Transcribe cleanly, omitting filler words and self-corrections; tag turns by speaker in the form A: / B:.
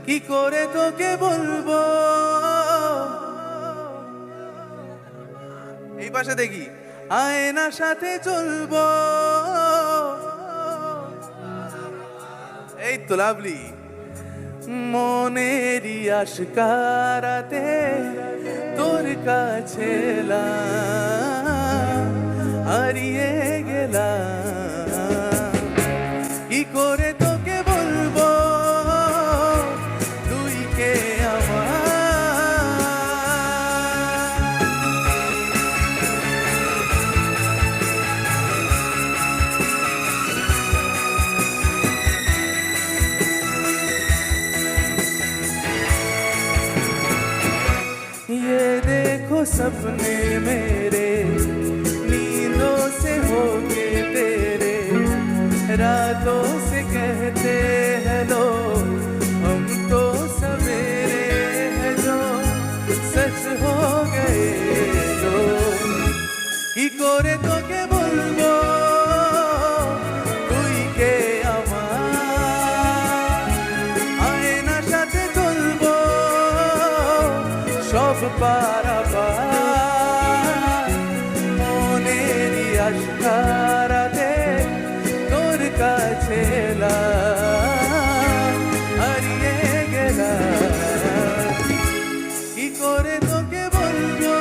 A: কি করে তোকে বলবো। এই পাশে দেখি আয়নার সাথে চলবো। এই তো লাভলি। মনেরই আশকারাতে তোর কাছে হারিয়ে গেলাম। কি করে তোকে বলবো তুই কে আমার। ये देखो सपने मेरे नींदों से होके तेरे, रातों से कहते हैं लोग हम तो सवेरे हैं जो सच हो गए जो। কি করে তোকে বলবো তুই কে আমার। আয়নার সাথে চলবো সব পারাপার। মনেরই আশকারাতে তোর কাছে হারিয়ে গেলাম। কি করে তোকে বলবো